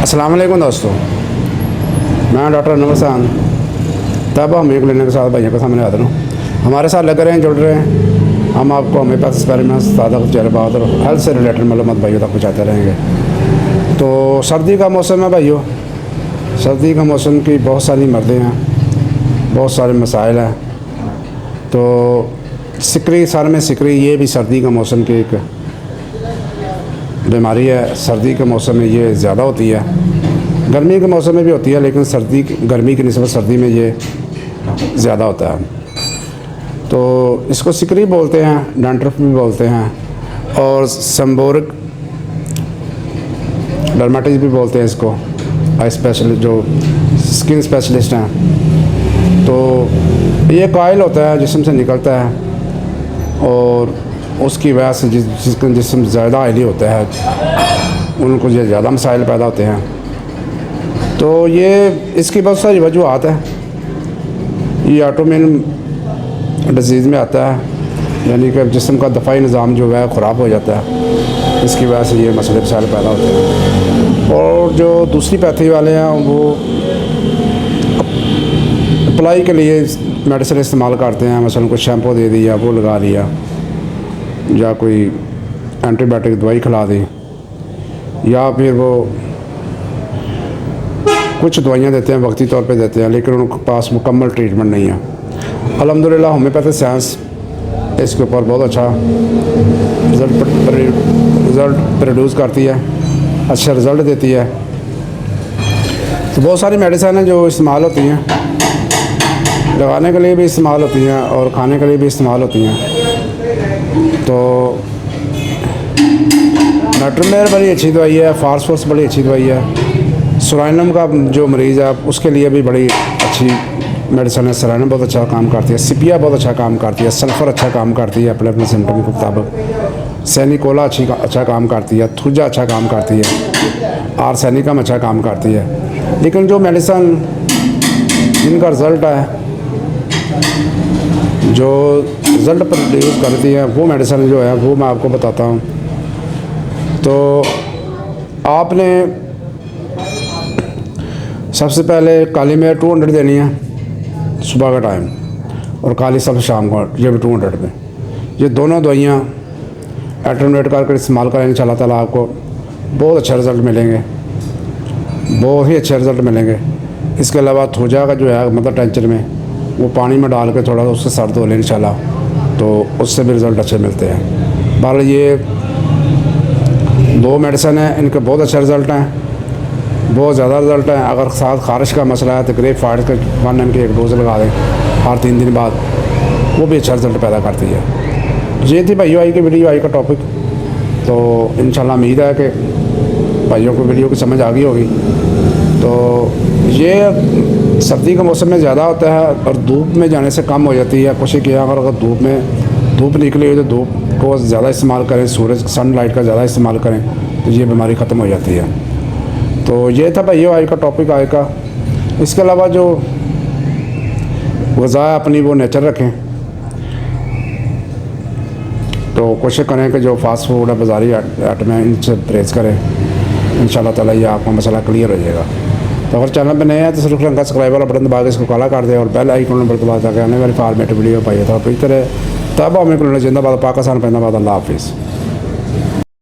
अस्सलाम वालेकुम दोस्तों, मैं डॉक्टर अनवर हसन तब हम क्लिनिक के साथ भाइयों के सामने हाजिर हूँ। हमारे साथ लग रहे हैं, जुड़ रहे हैं। हम आपको होम्योपैथ एक्सपेरिमेंट्स, ताज़ा तजर्बात और हेल्थ से रिलेटेड मालूमात भाइयों तक पहुँचाते रहेंगे। तो सर्दी का मौसम है भाइयों, सर्दी का मौसम की बहुत सारी मर्दें हैं, बहुत सारे मसाइल हैं। तो सिकरी, सर में सिकरी, ये भी सर्दी का मौसम की एक बीमारी है। सर्दी के मौसम में ये ज़्यादा होती है, गर्मी के मौसम में भी होती है, लेकिन गर्मी की निस्बत सर्दी में ये ज़्यादा होता है। तो इसको सिकरी बोलते हैं, डैंड्रफ भी बोलते हैं और सेबोरिक डर्मेटाइटिस भी बोलते हैं इसको। आई स्पेशलिस्ट जो स्किन स्पेशलिस्ट हैं, तो ये कॉइल होता है, जिस्म से निकलता है और उसकी वजह से जिसका जिस्म ज़्यादा ऑयली होता है उनको ये ज़्यादा मसाइल पैदा होते हैं। तो ये इसकी बहुत सारी वजूहत है। ये ऑटोइम्यून डिजीज़ में आता है, यानी कि जिस्म का दफ़ाई निज़ाम जो है ख़राब हो जाता है, इसकी वजह से ये मसले मसाइल पैदा होते हैं। और जो दूसरी पैथी वाले हैं वो अप्लाई के लिए मेडिसिन इस्तेमाल करते हैं, मसलन कुछ शैम्पू दे दिया, वो लगा लिया, या कोई एंटीबायोटिक दवाई खिला दी, या फिर वो कुछ दवाइयाँ देते हैं, वक्ती तौर पे देते हैं, लेकिन उनके पास मुकम्मल ट्रीटमेंट नहीं है। अल्हम्दुलिल्लाह होम्योपैथिक साइंस इसके ऊपर बहुत अच्छा रिज़ल्ट प्रोड्यूस करती है, अच्छा रिज़ल्ट देती है। तो बहुत सारी मेडिसिन हैं जो इस्तेमाल होती हैं, लगाने के लिए भी इस्तेमाल होती हैं और खाने के लिए भी इस्तेमाल होती हैं। तो नाइट्रोमेर बड़ी अच्छी दवाई है, फास्फोरस बड़ी अच्छी दवाई है। सोलाइनम का जो मरीज़ है उसके लिए भी बड़ी अच्छी मेडिसिन है। सोलाइनम बहुत अच्छा काम करती है, सिपिया बहुत अच्छा काम करती है, सल्फ़र अच्छा काम करती है अपने अपने सिम्टम के मुताबिक, सैनिकोला अच्छा काम करती है, थुजा अच्छा काम करती है, आर्सेनिकम अच्छा काम करती है। लेकिन जो मेडिसिन जिनका रिज़ल्ट है, जो रिज़ल्ट प्रोड्यूस करती है, वो मेडिसिन जो है वो मैं आपको बताता हूँ। तो आपने सबसे पहले काली में 200 देनी है सुबह का टाइम, और काली सब शाम को, ये भी 200 में। ये दोनों दवाइयाँ अल्टरनेट करके इस्तेमाल करेंगे, इंशाअल्लाह ताला आपको बहुत अच्छा रिज़ल्ट मिलेंगे, बहुत ही अच्छे रिज़ल्ट मिलेंगे। इसके अलावा थोजा का जो है मतलब टेंशन में, वो पानी में डाल के थोड़ा उससे सर धो लें इंशाल्लाह, तो उससे भी रिज़ल्ट अच्छे मिलते हैं। बहरहाल ये दो मेडिसिन हैं, इनके बहुत अच्छा रिज़ल्ट हैं, बहुत ज़्यादा रिज़ल्ट हैं। अगर साथ ख़ारिश का मसला है तो ग्रेप फाइट का 1 mg की एक डोज़ लगा दें हर 3 दिन बाद, वो भी अच्छा रिज़ल्ट पैदा करती है। ये थी भाइयों आई की वीडियो, आई का टॉपिक। तो इंशाल्लाह उम्मीद है कि भाइयों को वीडियो की समझ आ गई होगी। तो ये सर्दी के मौसम में ज़्यादा होता है और धूप में जाने से कम हो जाती है। कोशिश किया अगर धूप निकली हुई तो धूप को ज़्यादा इस्तेमाल करें, सूरज सनलाइट का ज़्यादा इस्तेमाल करें, तो ये बीमारी ख़त्म हो जाती है। तो ये था भाइयों आज का टॉपिक आज का। इसके अलावा जो ग़िज़ा अपनी वो नेचर रखें, तो कोशिश करें कि जो फास्ट फूड है, बाज़ारी आइटमें, इनसे परहेज़ करें। इंशाअल्लाह ताला ये आपका मसला क्लियर हो जाएगा। तो अगर चैनल पे नए हैं तो सिर्फ रंग का सब्सक्राइब वाला बटन दबा के इसको काला कर दें और बेल आइकन नंबर दबा के आने वाली फॉर्मेट वीडियो पाइए। तो इस तरह तब हमें जिंदाबाद, पाकिस्तान, पैंदाबाद, अल्लाह हाफिज़।